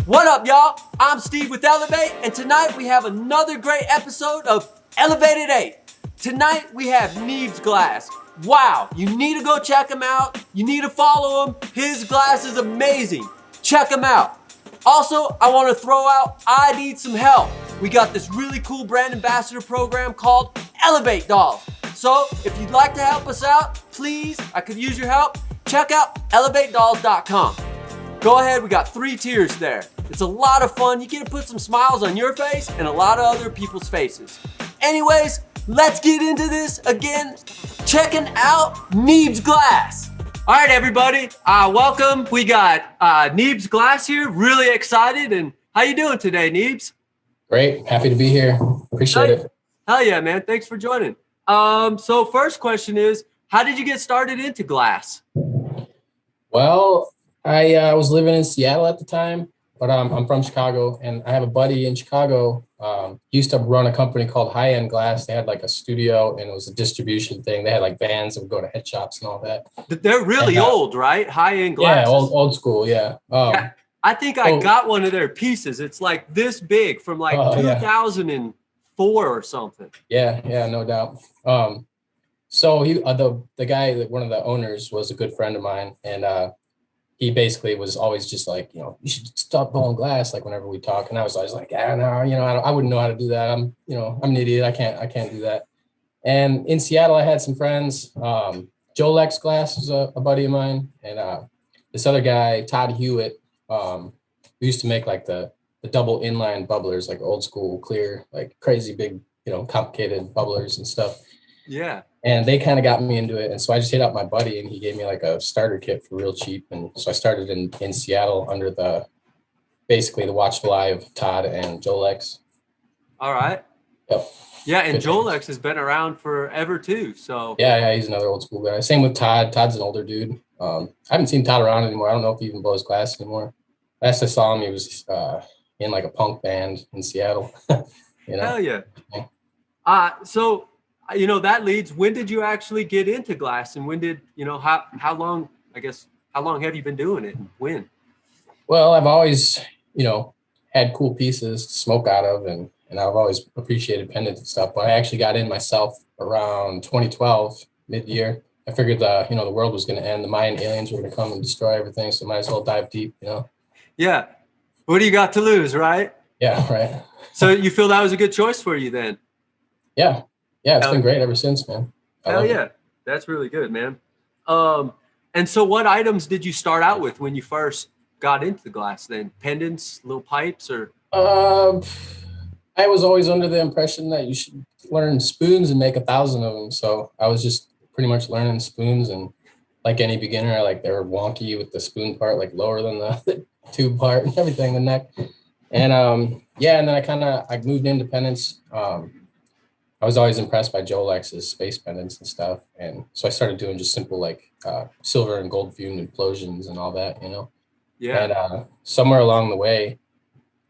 What up, y'all? I'm Steve with Elev8, and tonight we have another great episode of Elev8. Tonight we have Neebs Glass. Wow, you need to go check him out. You need to follow him. His glass is amazing. Check him out. Also, I want to throw out, I need some help. We got this really cool brand ambassador program called Elev8 Dolls. So if you'd like to help us out, please, I could use your help. Check out elev8dolls.com. Go ahead, we got 3 tiers there. It's a lot of fun. You get to put some smiles on your face and a lot of other people's faces. Anyways, let's get into this again. Checking out Neebs Glass. All right, everybody, welcome. We got Neebs Glass here. Really excited. And how you doing today, Neebs? Great. Happy to be here. Appreciate it. Hell yeah, man. Thanks for joining. So first question is, how did you get started into glass? Well, I was living in Seattle at the time, but I'm from Chicago, and I have a buddy in Chicago. He used to run a company called High End Glass. They had like a studio, and it was a distribution thing. They had like vans that would go to head shops and all that. They're really old, right? High End Glass. Yeah, old school. Yeah. I think I got one of their pieces. It's like this big from like 2004 or something. Yeah, no doubt. So he, the guy, one of the owners, was a good friend of mine, and he basically was always just like, you should stop blowing glass, like whenever we talk. And I was always like, yeah, no, I wouldn't know how to do that. I'm an idiot. I can't do that. And in Seattle, I had some friends. Elev8 Glass is a buddy of mine, and this other guy, Todd Hewitt, who used to make like the double inline bubblers, like old school clear, like crazy big, complicated bubblers and stuff. Yeah. And they kind of got me into it. And so I just hit up my buddy, and he gave me like a starter kit for real cheap. And so I started in Seattle under basically the watchful eye of Todd and Elev8. All right. Yep. Yeah, and Elev8 has been around forever too. So yeah, he's another old school guy. Same with Todd. Todd's an older dude. I haven't seen Todd around anymore. I don't know if he even blows glass anymore. Last I saw him, he was in like a punk band in Seattle. Hell yeah. So that leads, when did you actually get into glass, and when did, how long have you been doing it, and when? Well, I've always, had cool pieces to smoke out of, and I've always appreciated pendants and stuff, but I actually got in myself around 2012, mid-year. I figured the world was going to end. The Mayan aliens were going to come and destroy everything, so might as well dive deep, Yeah. What do you got to lose, right? Yeah, right. So you feel that was a good choice for you then? Yeah, it's been great ever since, man. Hell yeah. That's really good, man. And so what items did you start out with when you first got into the glass then? Pendants, little pipes, or? I was always under the impression that you should learn spoons and make 1,000 of them. So I was just pretty much learning spoons, and like any beginner, they were wonky with the spoon part, like lower than the tube part and everything, the neck. And and then I moved into pendants. I was always impressed by Elev8's space pendants and stuff. And so I started doing just simple like silver and gold fumed implosions and all that, Yeah. And somewhere along the way,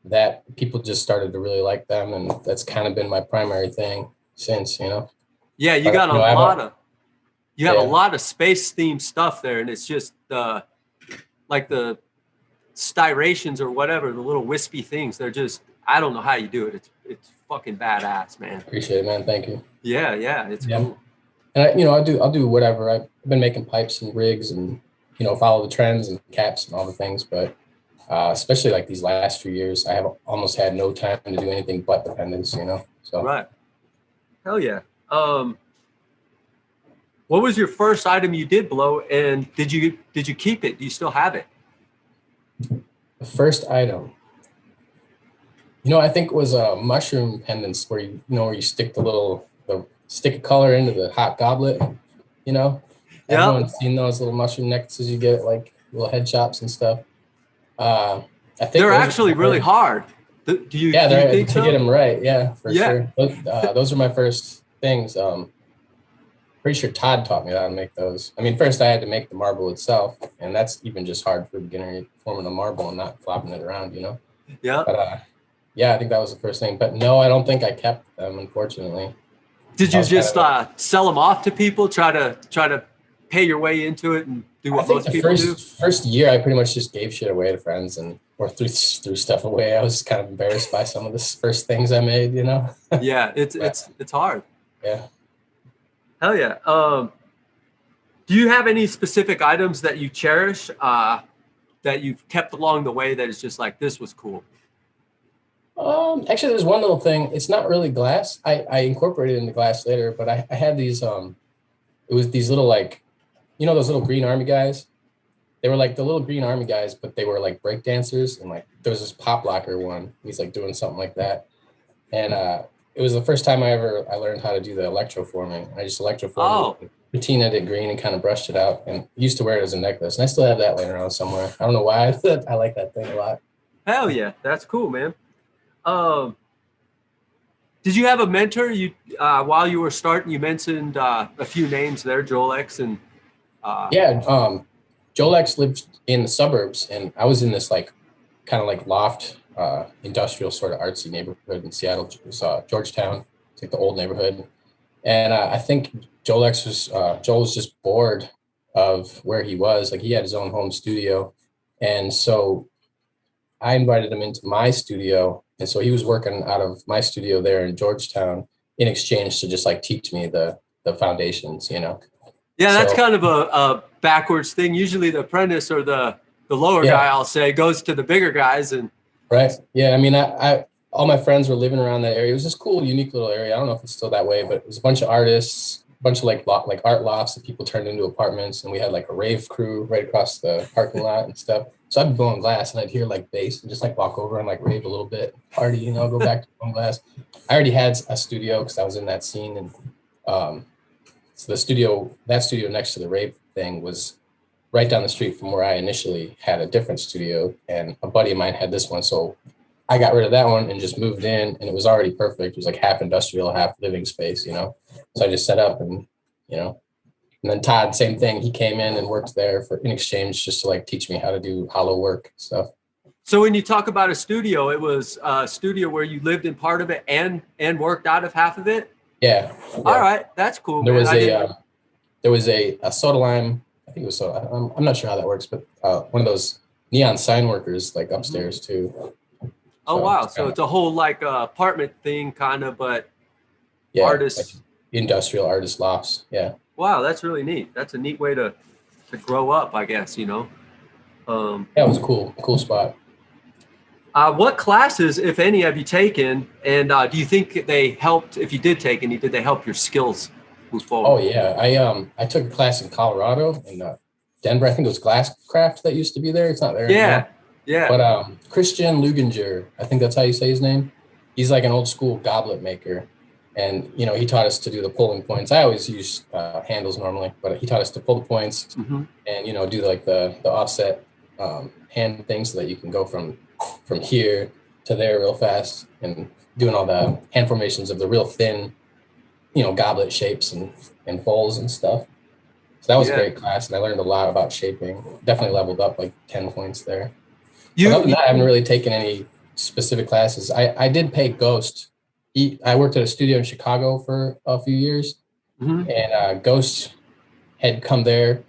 that people just started to really like them. And that's kind of been my primary thing since, Yeah, you got a lot of space themed stuff there. And it's just like the styrations or whatever, the little wispy things. They're just, I don't know how you do it. It's fucking badass, man. Appreciate it, man. Thank you. Yeah, it's cool. And I'll do whatever. I've been making pipes and rigs and follow the trends and caps and all the things, but especially like these last few years, I have almost had no time to do anything but the pendants, So right. Hell yeah. What was your first item you did blow, and did you keep it? Do you still have it? The first item, I think it was mushroom pendants where you stick the stick of color into the hot goblet, Everyone's seen those little mushroom necklaces you get at like little head shops and stuff. I think they're actually really hard. Do you think so? To get them right, yeah, for sure. Those are my first things. Pretty sure Todd taught me how to make those. I mean, first I had to make the marble itself, and that's even just hard for a beginner, forming a marble and not flopping it around, Yeah. But I think that was the first thing. But no, I don't think I kept them, unfortunately. Did you just sell them off to people? Try to pay your way into it and do I what think most the people do? first year I pretty much just gave shit away to friends and or threw stuff away. I was kind of embarrassed by some of the first things I made, you know. Yeah, it's But, it's hard. yeah. Hell yeah. Do you have any specific items that you cherish that you've kept along the way that is just like this was cool? Actually, there's one little thing. It's not really glass. I incorporated it into glass later, but I had these. It was these little like, you know, those little green army guys. They were like the little green army guys, but they were like break dancers, and like there was this pop locker one. He's like doing something like that, and it was the first time I learned how to do the electroforming. I just electroformed Oh, it, patinaed it green, and kind of brushed it out, and used to wear it as a necklace. And I still have that laying around somewhere. I don't know why. I like that thing a lot. hell yeah. That's cool, man. Um, did you have a mentor? You while you were starting, you mentioned a few names there, Jolex and Yeah, Jolex lived in the suburbs, and I was in this like kind of like loft, industrial sort of artsy neighborhood in Seattle. It was Georgetown. It's like the old neighborhood, and I think Joel was just bored of where he was. Like he had his own home studio, and so I invited him into my studio, and so he was working out of my studio there in Georgetown in exchange to just like teach me the foundations, you know. yeah, that's So kind of a backwards thing. Usually the apprentice or the lower guy, yeah, I'll say, goes to the bigger guys and right. Yeah, I mean, I all my friends were living around that area. It was this cool, unique little area. I don't know if it's still that way, but it was a bunch of artists, a bunch of like art lofts that people turned into apartments, and we had like a rave crew right across the parking lot and stuff. So I'd be blowing glass, and I'd hear like bass, and just like walk over and like rave a little bit, party, you know, go back to blowing glass. I already had a studio because I was in that scene, and um, so that studio next to the rave thing was right down the street from where I initially had a different studio, and a buddy of mine had this one. So I got rid of that one and just moved in, and it was already perfect. It was like half industrial, half living space, you know. So I just set up, and you know, and then Todd, same thing. He came in and worked there for in exchange just to like teach me how to do hollow work stuff. so when you talk about a studio, it was a studio where you lived in part of it and worked out of half of it. Yeah, All yeah. right, that's cool, There man. was I didn't. a soda lime. I think it was soda. I'm not sure how that works, but one of those neon sign workers like upstairs too. Oh So wow, it's so kind of, it's a whole like apartment thing, kind of, but yeah, like artists. industrial artist lofts. Yeah. Wow, that's really neat. That's a neat way to grow up, I guess. You know. Um, Yeah, it was a cool spot. what classes, if any, have you taken, and do you think they helped? If you did take any, did they help your skills move Oh forward? yeah, I took a class in Colorado in Denver. I think it was Glasscraft that used to be there. It's not there Yeah, anymore. yeah. But Christian Luginger, I think that's how you say his name. He's like an old school goblet maker, and you know he taught us to do the pulling points. I always use handles normally, but he taught us to pull the points Hmm. and you know do like the offset hand thing so that you can go from here to there real fast and doing all the hand formations of the real thin, you know, goblet shapes and bowls and stuff. So that was a Yeah. great class, and I learned a lot about shaping. Definitely leveled up like 10 points there. But You, other than that, I haven't really taken any specific classes. I did pay Ghost. I worked at a studio in Chicago for a few years, mhm. and Ghost had come there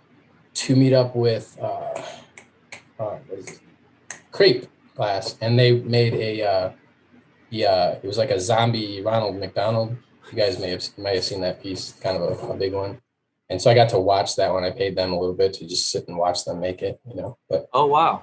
to meet up with what is it? Creep class, and they made it was like a zombie Ronald McDonald. You guys may have seen that piece, kind of a big one. And so I got to watch that one. I paid them a little bit to just sit and watch them make it, you know. But Oh wow.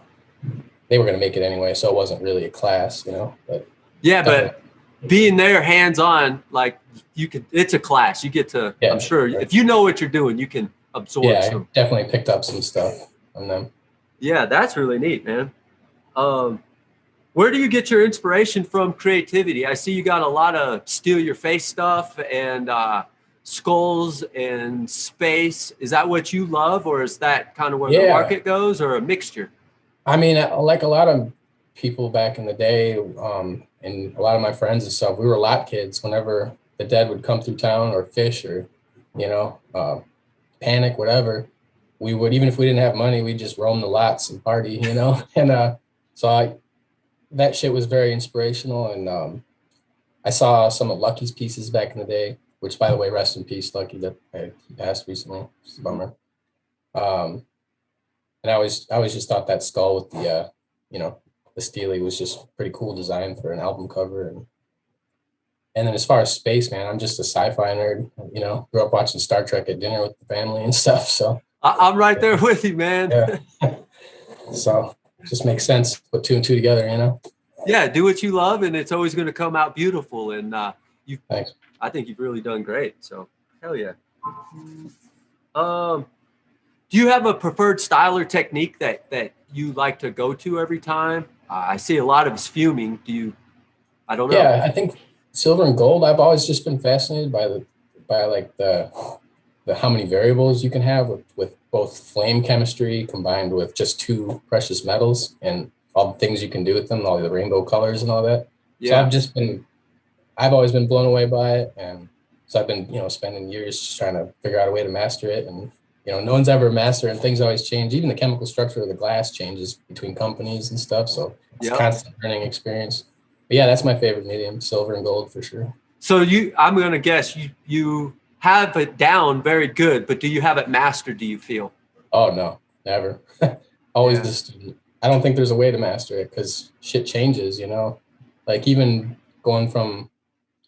they were going to make it anyway, so it wasn't really a class, you know. But Yeah, definitely, but being there hands on, like you could, it's a class. You get to, I'm yeah, sure, right. if you know what you're doing, you can absorb Yeah, I some. definitely picked up some stuff from them. Yeah, that's really neat, man. Um, where do you get your inspiration from creativity? I see you got a lot of steal your face stuff and skulls and space. Is that what you love, or is that kind of where the Yeah, market goes, or a mixture? I mean, like a lot of people back in the day, and a lot of my friends and stuff, we were lot kids. Whenever the dead would come through town or fish or, you know, panic, whatever, we would, even if we didn't have money, we'd just roam the lots and party, you know. And so that shit was very inspirational. And I saw some of Lucky's pieces back in the day, which, by the way, rest in peace, Lucky, that he passed recently. It's a bummer. Um, and I always just thought that skull with the, you know, the Steely was just pretty cool design for an album cover. And then as far as space, man, I'm just a sci-fi nerd. You know, grew up watching Star Trek at dinner with the family and stuff. So I'm right there with you, man. yeah, so it just makes sense. Put two and two together, you know. Yeah, do what you love, and it's always going to come out beautiful. And you, Thanks. I think you've really done great. So hell yeah. Um, do you have a preferred style or technique that you like to go to every time? I see a lot of us fuming. Do you? I don't know. Yeah, I think silver and gold. I've always just been fascinated by like the how many variables you can have with both flame chemistry combined with just two precious metals and all the things you can do with them, all the rainbow colors and all that. So Yeah. I've always been blown away by it, and so I've been spending years just trying to figure out a way to master it. And no one's ever a master, and things always change. Even the chemical structure of the glass changes between companies and stuff. So it's a Yep. constant learning experience. But yeah, that's my favorite medium, silver and gold for sure. So I'm going to guess you have it down very good, but do you have it mastered? Do you feel? Oh no, never. Always Yeah. the student. I don't think there's a way to master it because shit changes. Like even going from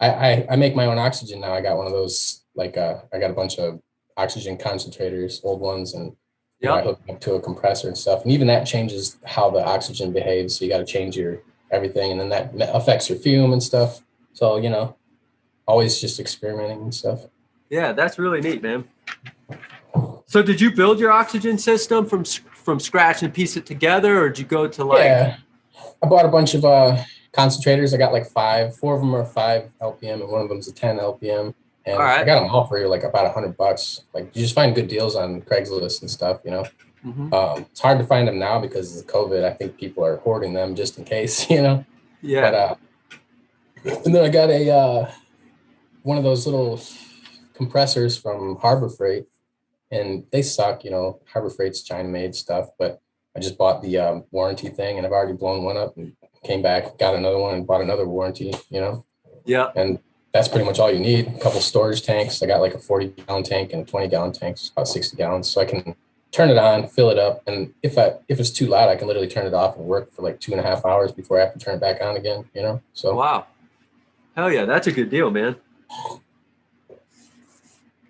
I make my own oxygen now. I got one of those I got a bunch of oxygen concentrators, old ones, and I Yep. hook up to a compressor and stuff. And even that changes how the oxygen behaves. So you got to change your everything, and then that affects your fume and stuff. So always just experimenting and stuff. Yeah, that's really neat, man. So did you build your oxygen system from scratch and piece it together, or did you go to Yeah, I bought a bunch of concentrators. I got like four of them are 5 LPM, and one of them's a 10 LPM. And All right. I got them all for like about $100. Like you just find good deals on Craigslist and stuff. Mm-hmm. It's hard to find them now because of COVID. I think people are hoarding them just in case. Yeah. But and then I got a one of those little compressors from Harbor Freight, and they suck. Harbor Freight's China-made stuff, but I just bought the warranty thing, and I've already blown one up and came back, got another one, and bought another warranty. Yeah. And that's pretty much all you need. A couple storage tanks. I got like a 40-gallon tank and a 20-gallon tank, so about 60 gallons. So I can turn it on, fill it up, and if it's too loud, I can literally turn it off and work for like 2.5 hours before I have to turn it back on again. So Wow. Hell yeah, that's a good deal, man.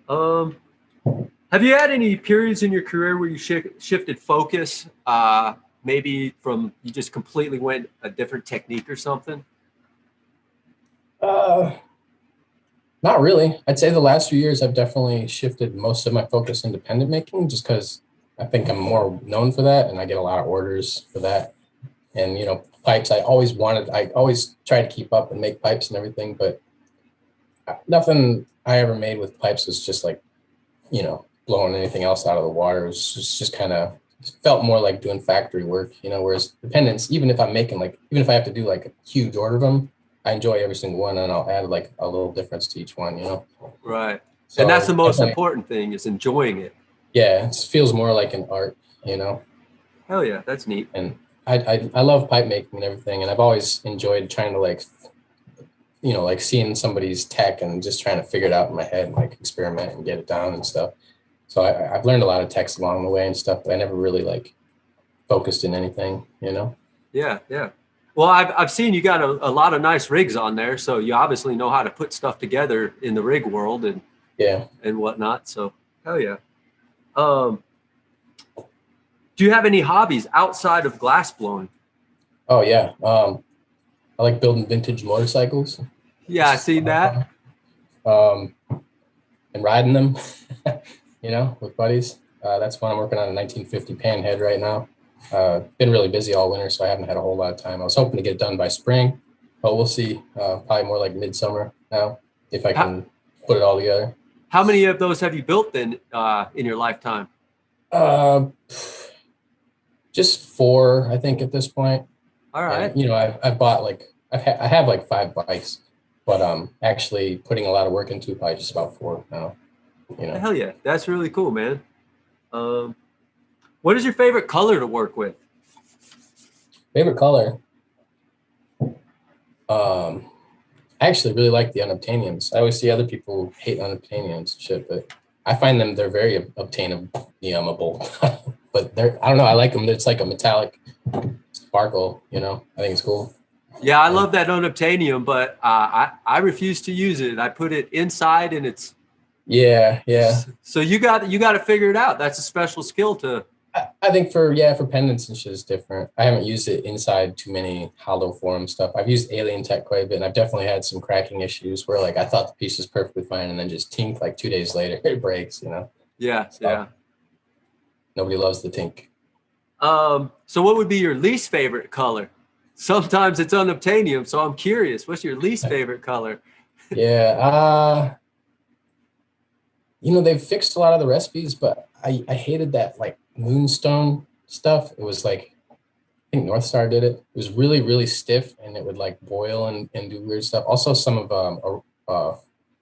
Have you had any periods in your career where you shifted focus? Maybe from you just completely went a different technique or something? Not really. I'd say the last few years I've definitely shifted most of my focus independent making just because I think I'm more known for that and I get a lot of orders for that. And pipes, I always tried to keep up and make pipes and everything, but nothing I ever made with pipes was just like, blowing anything else out of the water. It was just kind of felt more like doing factory work, whereas dependents, even if I have to do like a huge order of them, I enjoy every single one and I'll add like a little difference to each one, Right. So And that's the most definitely, important thing is enjoying it. yeah, it feels more like an art, Hell yeah, that's neat. and I love pipe making and everything. And I've always enjoyed trying to like seeing somebody's tech and just trying to figure it out in my head and like experiment and get it down and stuff. So I've learned a lot of techs along the way and stuff, but I never really like focused in anything. Yeah, yeah. Well, I've seen you got a lot of nice rigs on there, so you obviously know how to put stuff together in the rig world and Yeah. whatnot. So hell yeah. Do you have any hobbies outside of glass blowing? Oh yeah. I like building vintage motorcycles. Yeah, I seen that. Um, and riding them, with buddies. That's fun. I'm working on a 1950 panhead right now. Been really busy all winter, so I haven't had a whole lot of time. I was hoping to get it done by spring, but we'll see. Probably more like midsummer now, if I can put it all together. How many of those have you built then in your lifetime? Just 4, I think, at this point. All right. And, I've bought I have like 5 bikes, but actually putting a lot of work into probably just about 4 now. Hell yeah, that's really cool, man. What is your favorite color to work with? Favorite color? I actually really like the unobtainiums. I always see other people hate unobtainiums and shit, but I find they're very obtainable, but I don't know. I like them. It's like a metallic sparkle, you know. I think it's cool. Yeah, I love that unobtainium, but I refuse to use it. I put it inside, and it's yeah. So you got to figure it out. That's a special skill to. I think for pendants and shit is different. I haven't used it inside too many hollow form stuff. I've used Alien Tech quite a bit, and I've definitely had some cracking issues where like I thought the piece was perfectly fine, and then just tink like 2 days later it breaks. You know. Yeah, so, yeah. Nobody loves the tink. So what would be your least favorite color? Sometimes it's unobtainium, so I'm curious. What's your least favorite color? Yeah. You know, they've fixed a lot of the recipes, but I hated that like moonstone stuff. It was like, I think North Star did it. It was really, really stiff, and it would like boil and do weird stuff. Also, some of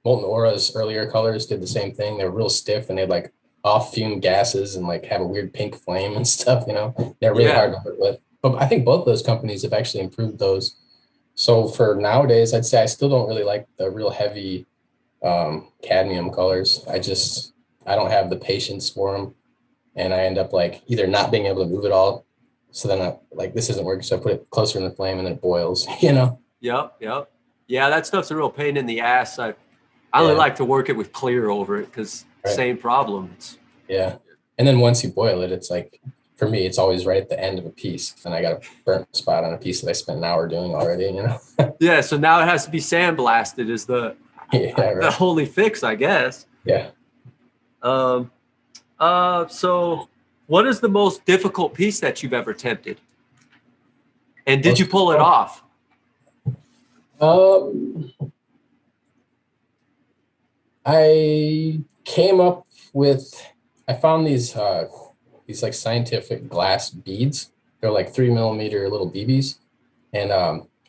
Molten Aura's earlier colors did the same thing. They were real stiff, and they'd like off fume gases and like have a weird pink flame and stuff, you know. They're really hard to work with. But I think both those companies have actually improved those. So for nowadays, I'd say I still don't really like the real heavy cadmium colors. I don't have the patience for them, and I end up like either not being able to move it all, so then I like this isn't working, so I put it closer in the flame and then it boils. You know. Yep. Yeah, that stuff's a real pain in the ass. I only like to work it with clear over it because same problems. Yeah, and then once you boil it, it's like for me, it's always right at the end of a piece, and I got a burnt spot on a piece that I spent an hour doing already. You know. Yeah, so now it has to be sandblasted is the only fix, I guess. Yeah. So what is the most difficult piece that you've ever attempted? And did you pull it off? I came up with, I found these like scientific glass beads. They're like 3mm little BBs. And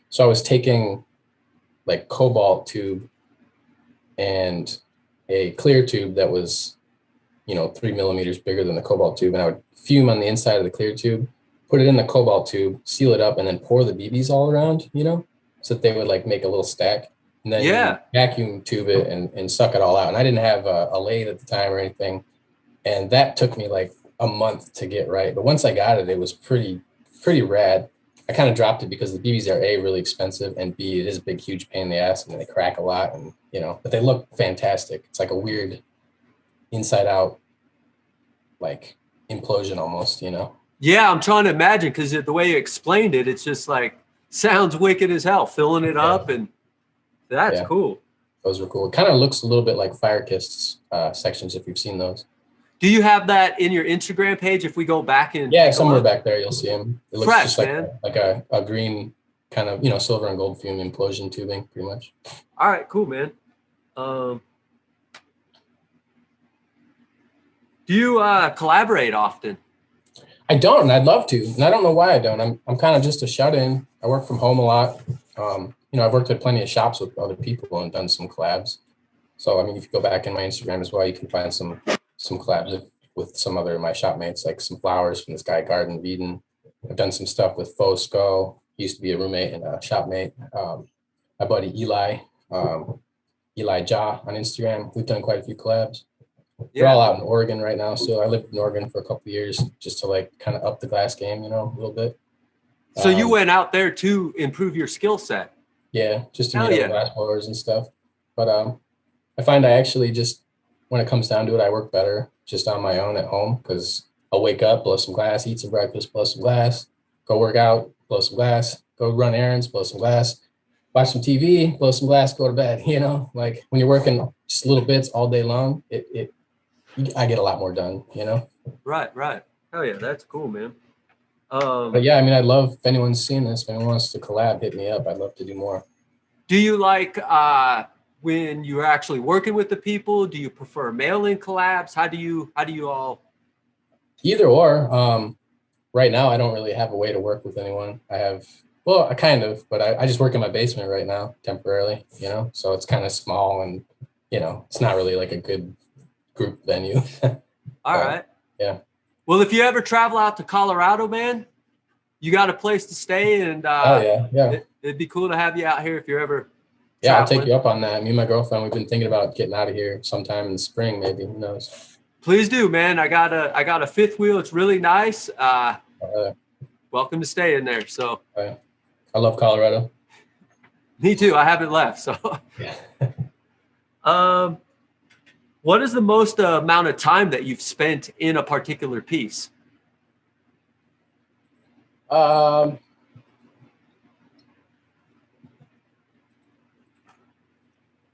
so I was taking like cobalt tube and a clear tube that was, 3mm bigger than the cobalt tube. And I would fume on the inside of the clear tube, put it in the cobalt tube, seal it up, and then pour the BBs all around, so that they would like make a little stack. And then vacuum tube it and suck it all out. And I didn't have a lathe at the time or anything. And that took me like a month to get right. But once I got it, it was pretty rad. I kind of dropped it because the BBs are A, really expensive, and B, it is a big, huge pain in the ass, and they crack a lot, and but they look fantastic. It's like a weird inside out like implosion almost, Yeah, I'm trying to imagine because the way you explained it, it's just like sounds wicked as hell, filling it up, and that's cool. Those were cool. It kind of looks a little bit like Fire Kiss sections if you've seen those. Do you have that in your Instagram page? If we go back and somewhere back there, you'll see them. It looks fresh, just like man. a green kind of silver and gold fume implosion tubing, pretty much. All right, cool, man. Do you collaborate often? I don't, and I'd love to, and I don't know why I don't. I'm kind of just a shut-in. I work from home a lot. I've worked at plenty of shops with other people and done some collabs. So I mean, if you go back in my Instagram as well, you can find some collabs with some other of my shopmates, like some flowers from this guy, Garden of Eden. I've done some stuff with Faux Skull. He used to be a roommate and a shopmate. My buddy Eli Ja on Instagram. We've done quite a few collabs. We're all out in Oregon right now. So I lived in Oregon for a couple of years just to like kind of up the glass game, a little bit. So you went out there to improve your skill set. Yeah, just to meet other glass blowers and stuff. But I find I actually just, when it comes down to it, I work better just on my own at home because I'll wake up, blow some glass, eat some breakfast, blow some glass, go work out, blow some glass, go run errands, blow some glass, watch some TV, blow some glass, go to bed. Like when you're working just little bits all day long, I get a lot more done, Right. Oh yeah, that's cool, man. But yeah, I mean, I'd love if anyone's seen this, if anyone wants to collab, hit me up. I'd love to do more. Do you like when you're actually working with the people? Do you prefer mailing collabs? How do you all? Either or. Right now, I don't really have a way to work with anyone. I kind of, but I just work in my basement right now temporarily, so it's kind of small and, it's not really like a good group venue. All right. Yeah. Well, if you ever travel out to Colorado, man, you got a place to stay, and yeah. It'd be cool to have you out here if you're ever Yeah, I'll take traveling. you up on that. Me and my girlfriend, we've been thinking about getting out of here sometime in the spring, maybe. Who knows? Please do, man. I got a fifth wheel. It's really nice. Uh, Welcome to stay in there. So I love Colorado. me too. I haven't left. So Yeah. um, what is the most amount of time that you've spent in a particular piece? Um,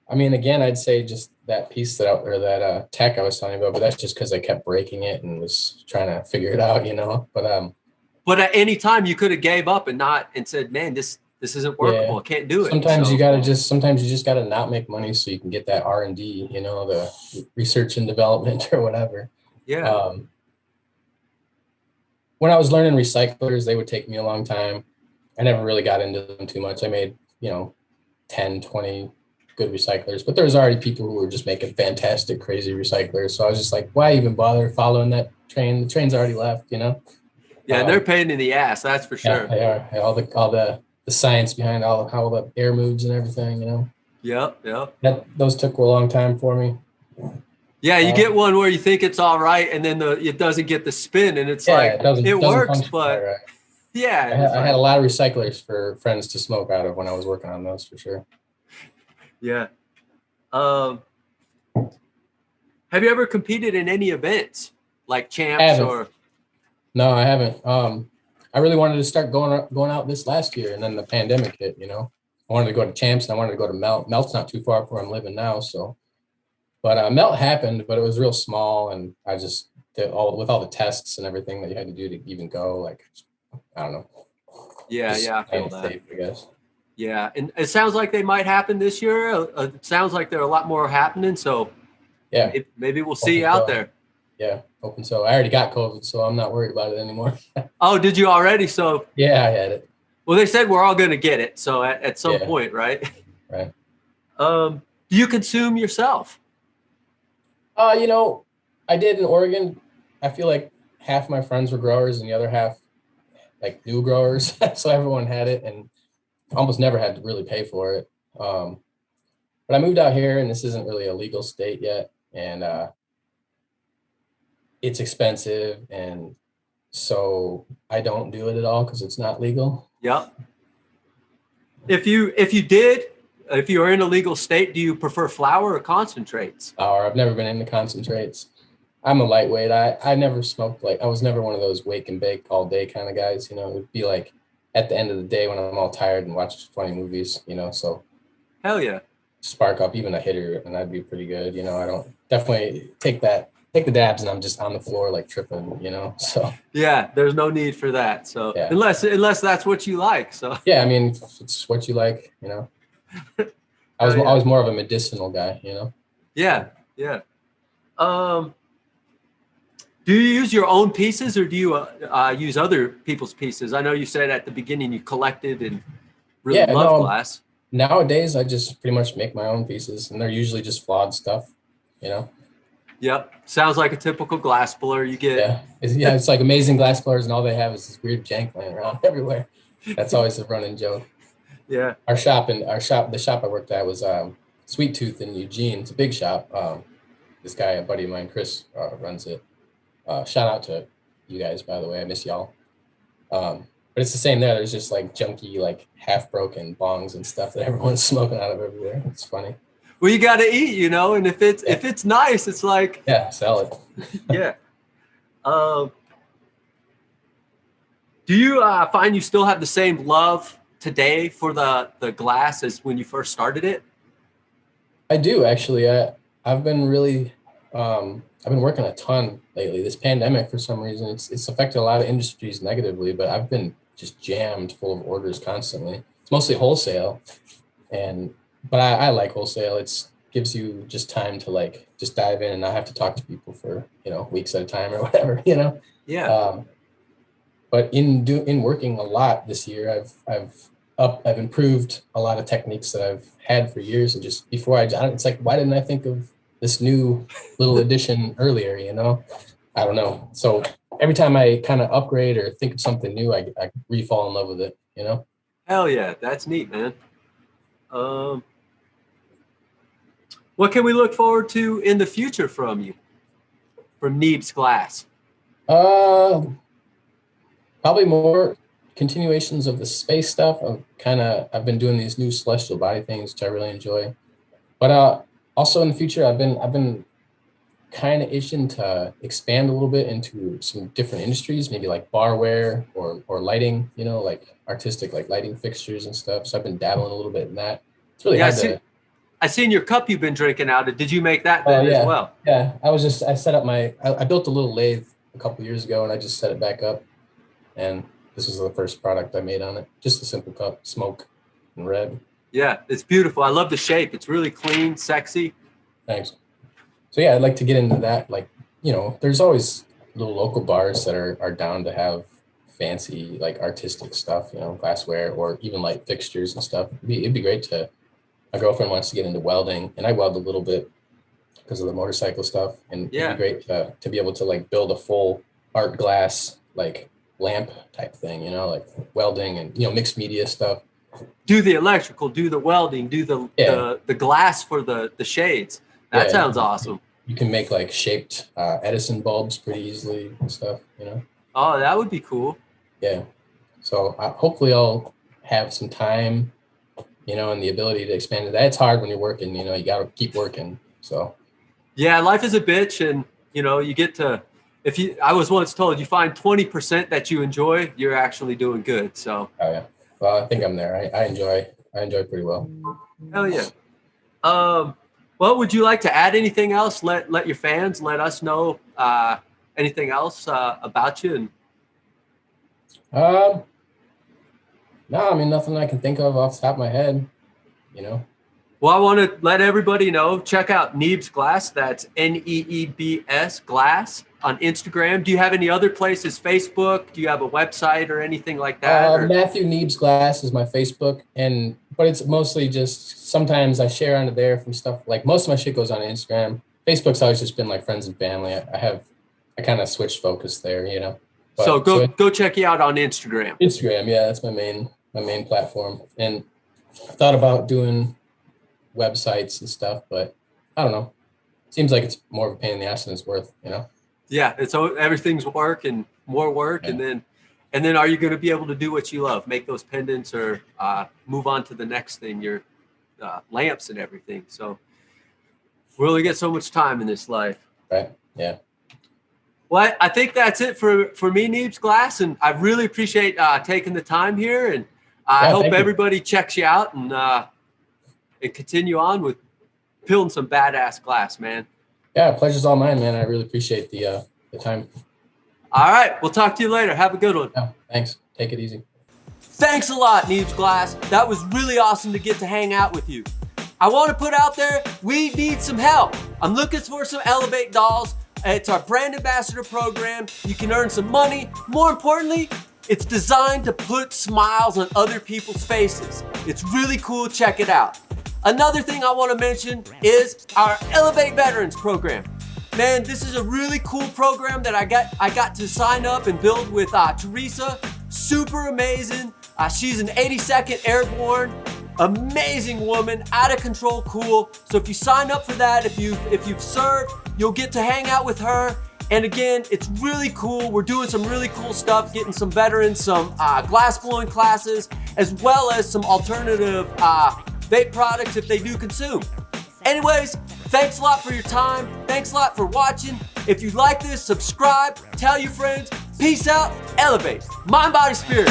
I mean, again, I'd say just that piece that tech I was telling you about, but that's just because I kept breaking it and was trying to figure it out, you know. But at any time you could have gave up and said, "Man, this isn't yeah, workable. I can't do it." So sometimes you just gotta not make money so you can get that R&D, you know, the research and development or whatever. yeah, Um, when I was learning recyclers, they would take me a long time. I never really got into them too much. I made, 10, 20 good recyclers, but there's already people who were just making fantastic, crazy recyclers. So I was just like, why even bother following that train? The train's already left, you know? yeah, they're pain in the ass. That's for Yeah, sure. they are. All the science behind how the air moves and everything, you know? Yep, yep. Those took a long time for me. Yeah, you get Um, one where you think it's all right, and then it doesn't get the spin, and it's yeah, like it doesn't it doesn't works, function quite but right. yeah, I it's had, I had like a lot of recyclers for friends to smoke out of when I was working on those for sure. yeah. Um, have you ever competed in any events like I champs haven't. or? No, I haven't. I really wanted to start going out this last year, and then the pandemic hit. You know, I wanted to go to Champs, and I wanted to go to Melt. Melt's not too far from where I'm living now, so. But Melt happened, but it was real small, and I just with all the tests and everything that you had to do to even go. Like, I don't know, Yeah, just yeah, I playing feel it that. safe, I guess. Yeah, and it sounds like they might happen this year. It sounds like there are a lot more happening, so Yeah, maybe we'll see hoping you out so. there. Yeah, hoping so. I already got COVID, so I'm not worried about it anymore. Oh, did you already? So, Yeah, I had it. well, they said we're all going to get it. So at some Yeah, point, right? right. Do you consume yourself? You know, I did in Oregon. I feel like half my friends were growers and the other half like new growers. So everyone had it and almost never had to really pay for it. Um, but I moved out here and this isn't really a legal state yet. And it's expensive. And so I don't do it at all because it's not legal. Yep. If you are in a legal state, do you prefer flour or concentrates? Or I've never been into concentrates. I'm a lightweight. I never smoked I was never one of those wake and bake all day kind of guys. You know, it would be like at the end of the day when I'm all tired and watch funny movies, you know, so Hell yeah. spark up even a hitter and I'd be pretty good. You know, I don't definitely take the dabs and I'm just on the floor like tripping, you know. So Yeah, there's no need for that. So yeah. unless that's what you like. So Yeah, I mean if it's what you like, you know. I was hell yeah. more of a medicinal guy, you know. Yeah, yeah. Um, do you use your own pieces or do you use other people's pieces? I know you said at the beginning you collected and really Yeah, loved no, glass. nowadays I just pretty much make my own pieces and they're usually just flawed stuff, you know. Yep. Sounds like a typical glass blower. You get Yeah. It's like amazing glass blowers and all they have is this weird jank laying around everywhere. That's always a running joke. yeah. The shop I worked at was Sweet Tooth in Eugene. It's a big shop. This guy, a buddy of mine, Chris, runs it. Shout out to you guys, by the way. I miss y'all. But it's the same there. There's just like junky, like half broken bongs and stuff that everyone's smoking out of everywhere. It's funny. Well, you got to eat, you know, and if it's nice, it's like Yeah, sell it. yeah. Um, do you find you still have the same love today for the glass as when you first started it? I do actually. I've been really I've been working a ton lately. This pandemic, for some reason, it's affected a lot of industries negatively, but I've been just jammed full of orders constantly. It's mostly wholesale, and but I like wholesale. It's gives you just time to like just dive in and not have to talk to people for weeks at a time or whatever. Yeah. Um, but in working a lot this year, I've improved a lot of techniques that I've had for years, and just before it's like, why didn't I think of this new little addition earlier? I don't know. So every time I kind of upgrade or think of something new, I re-fall in love with it. Hell yeah, that's neat, man. Um, What can we look forward to in the future from you, from Neebs Glass? Probably more continuations of the space stuff. I've been doing these new celestial body things, which I really enjoy. But also in the future, I've been kind of itching to expand a little bit into some different industries, maybe like barware or lighting, like artistic, like lighting fixtures and stuff. So I've been dabbling a little bit in that. It's really Yeah, hard to. I seen your cup you've been drinking out of. Did you make that then Yeah, as well? yeah. I set up I built a little lathe a couple years ago, and I just set it back up, and this was the first product I made on it. Just a simple cup, smoke and red. Yeah, it's beautiful. I love the shape. It's really clean, sexy. Thanks. So yeah, I'd like to get into that. Like, there's always little local bars that are down to have fancy, like artistic stuff, glassware or even light fixtures and stuff. It'd be great to. My girlfriend wants to get into welding, and I weld a little bit because of the motorcycle stuff. And Yeah. it'd be great to be able to like build a full art glass like lamp type thing, like welding and mixed media stuff. Do the electrical, do the welding, do the glass for the shades. That sounds awesome. You can make like shaped Edison bulbs pretty easily and stuff, Oh, that would be cool. Yeah. So hopefully I'll have some time, and the ability to expand it. It's hard when you're working, you got to keep working. So. Yeah, life is a bitch, and you get to. I was once told, you find 20% that you enjoy, you're actually doing good. So. Oh yeah. Well, I think I'm there. I enjoy pretty well. Hell yeah. Well, would you like to add anything else? Let your fans let us know anything else about you. No, I mean nothing I can think of off the top of my head. Well, I want to let everybody know. Check out Neebs Glass. That's Neebs Glass on Instagram. Do you have any other places? Facebook? Do you have a website or anything like that? Matthew Neebs Glass is my Facebook, but it's mostly just sometimes I share onto there from stuff like most of my shit goes on Instagram. Facebook's always just been like friends and family. I kind of switched focus there, So go check you out on Instagram. Instagram, yeah, that's my main platform. And I thought about doing websites and stuff, but I don't know. Seems like it's more of a pain in the ass than it's worth, Yeah, everything's work and more work, yeah. and then are you going to be able to do what you love, make those pendants or move on to the next thing, your lamps and everything. So we only get so much time in this life. Right. Yeah. Well, I think that's it for me, Neebs Glass, and I really appreciate taking the time here, and I hope everybody checks you out and continue on with building some badass glass, man. Yeah, pleasure's all mine, man. I really appreciate the time. All right, we'll talk to you later. Have a good one. Yeah, thanks. Take it easy. Thanks a lot, Neebs Glass. That was really awesome to get to hang out with you. I want to put out there, we need some help. I'm looking for some Elev8 dolls. It's our brand ambassador program. You can earn some money. More importantly, it's designed to put smiles on other people's faces. It's really cool. Check it out. Another thing I want to mention is our Elev8 Veterans program. Man, this is a really cool program that I got to sign up and build with Teresa. Super amazing. She's an 82nd Airborne. Amazing woman, out of control cool. So if you sign up for that, if you've served, you'll get to hang out with her. And again, it's really cool. We're doing some really cool stuff, getting some veterans, some glass blowing classes, as well as some alternative vape products if they do consume. Anyways, thanks a lot for your time. Thanks a lot for watching. If you like this, subscribe, tell your friends. Peace out. Elev8. Mind, body, spirit.